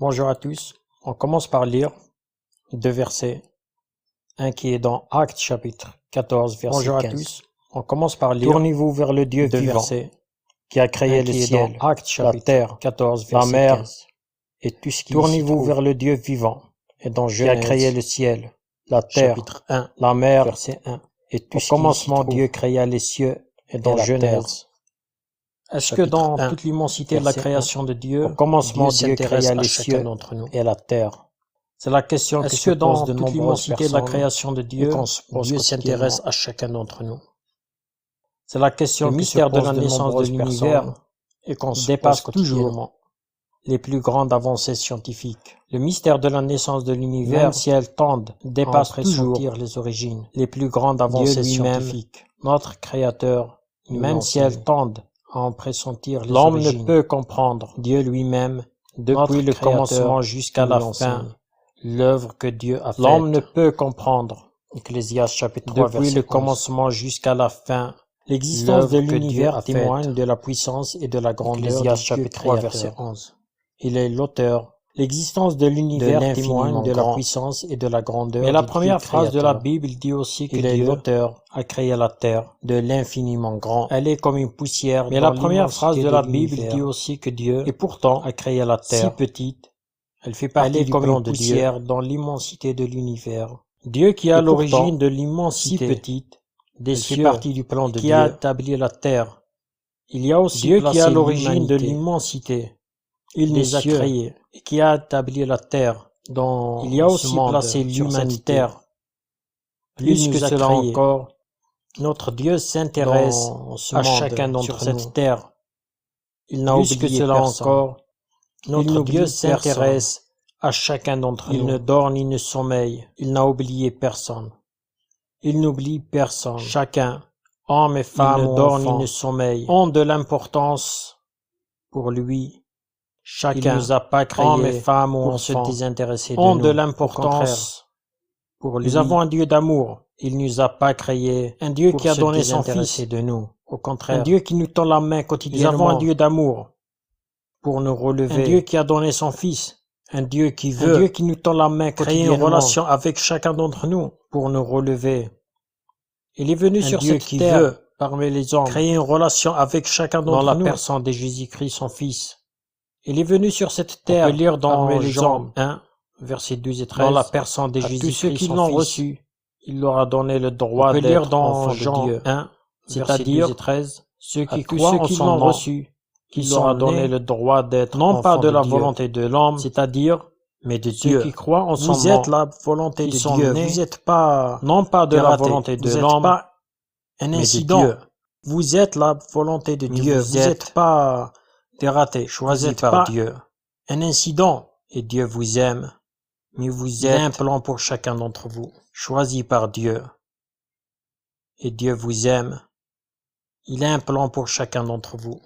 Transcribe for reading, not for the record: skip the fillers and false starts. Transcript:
Bonjour à tous. On commence par lire deux versets. Un qui est dans Actes chapitre 14 verset 15. Bonjour à tous. On commence par lire. Tournez-vous vers le Dieu deux vivant, versets. qui a créé Un le qui est ciel, dans Actes la chapitre terre, 14 la verset mer 15. Et tout ce qui Tournez-vous vers le Dieu vivant, et dans qui a Genèse créé le ciel, la terre, chapitre 1 la mer. verset 1. Et tout Au ce qui commencement, s'y trouve. Dieu créa les cieux Et dans la Genèse. Est-ce que chapitre dans 1, toute l'immensité de la verset 1. création de Dieu, Au commencement, Dieu s'intéresse créa à les chacun cieux d'entre nous? et la terre. C'est la question que Est-ce se que dans posent de toute nombreuses l'immensité de la personnes création de Dieu, et qu'on se pose Dieu s'intéresse quotidiennement. à chacun d'entre nous? C'est la question Le que mystère se de pose la naissance de nombreuses l'univers personnes et qu'on se dépasse pose toujours quotidiennement les plus grandes avancées scientifiques. Le mystère de la naissance de l'univers, Même si elles tendent dépasse à toujours pressentir les origines, les plus grandes avancées lui-même, scientifiques, notre Créateur, nous même si l'enseigne. elles tendent à en pressentir les L'homme ne origines. peut comprendre Dieu lui-même, depuis notre le Créateur, commencement jusqu'à nous la l'enseigne. fin l'œuvre que Dieu a faite. L'homme ne peut comprendre, Ecclésiaste chapitre 3 depuis verset le 11. commencement jusqu'à la fin L'existence de l'œuvre que Dieu l'univers a témoigne faite. de la puissance et de la grandeur de Ecclésiaste Dieu chapitre 3 créateur. verset 11. Il est l'auteur. L'existence de l'univers témoigne l'infiniment de la grand. puissance et de la grandeur Mais la du Dieu première phrase de la créateur. Bible dit aussi que Il est Dieu l'auteur a créé la terre de l'infiniment grand. Elle est comme une poussière. Mais dans la première phrase l'immensité de la Bible l'univers. dit aussi que Dieu Et pourtant, a créé la si terre. petite, Elle fait elle partie est du comme plan une de Dieu. poussière dans l'immensité de l'univers. Dieu qui est à Et pourtant, l'origine de Si l'immensité petite, des elle fait cieux, partie du plan de qui a Dieu. établi la terre. Il y a aussi Dieu qui est à placé l'origine de l'humanité. l'immensité Il des nous a cieux créés. et qui a établi la terre dans Il y a ce aussi monde, placé sur cette l'humanité. terre. Il Plus que nous a cela créés. encore, notre Dieu s'intéresse Dans ce à monde, chacun d'entre sur nous. cette terre. Il n'a Plus que oublié cela personne. encore, Il notre n'oublie Dieu personne. s'intéresse à chacun d'entre Il nous. ne dort ni ne sommeille. Il n'a oublié personne. Il n'oublie personne. Chacun, hommes et femmes Il ne ou dort ni enfants, ne sommeille. ont de l'importance Pour lui, il chacun, nous a pas hommes et créés femmes ou pour se enfants, désintéresser de ont nous. de Au contraire, l'importance pour lui, Nous avons un Dieu d'amour, il nous a pas créés un Dieu pour qui a se donné son désintéresser Fils, de nous. Au un contraire, Dieu qui nous tend la main nous avons quotidiennement, un Dieu d'amour pour nous un relever. Dieu qui a donné son Fils, Un Dieu qui un veut Dieu qui nous tend la main créer une quotidiennement relation avec chacun d'entre nous pour nous relever. Il est venu Un sur Dieu cette qui terre veut parmi les hommes, créer une relation avec chacun dans d'entre la nous personne de Jésus-Christ, son Fils. Il est venu sur cette On peut terre lire dans parmi les Jean hommes 1, versets 12 et 13, dans la personne de à tous ceux Jésus-Christ, qui son l'ont Fils. reçu. Il leur a donné le droit On peut lire d'être dans enfants de Jean Dieu. 1, versets C'est-à-dire 12 et 13, ceux à qui tous croient ceux en qui son l'ont nom, reçu, qui il leur a sont donné nés, le droit d'être non pas enfants de la Dieu, volonté de l'homme, c'est-à-dire mais de ceux Dieu. qui croient en son Vous êtes nom, la volonté qui de sont Dieu. nés, Vous n'êtes pas non pas de des la ratés. volonté de Vous n'êtes l'homme, pas un mais de incident. Dieu. Vous êtes la volonté de Dieu. Vous n'êtes pas des ratés. Vous Choisis n'êtes par pas Dieu. un incident. Et Dieu vous aime, Mais vous il a un êtes plan pour chacun d'entre vous. choisi par Dieu. Et Dieu vous aime, il a un plan pour chacun d'entre vous.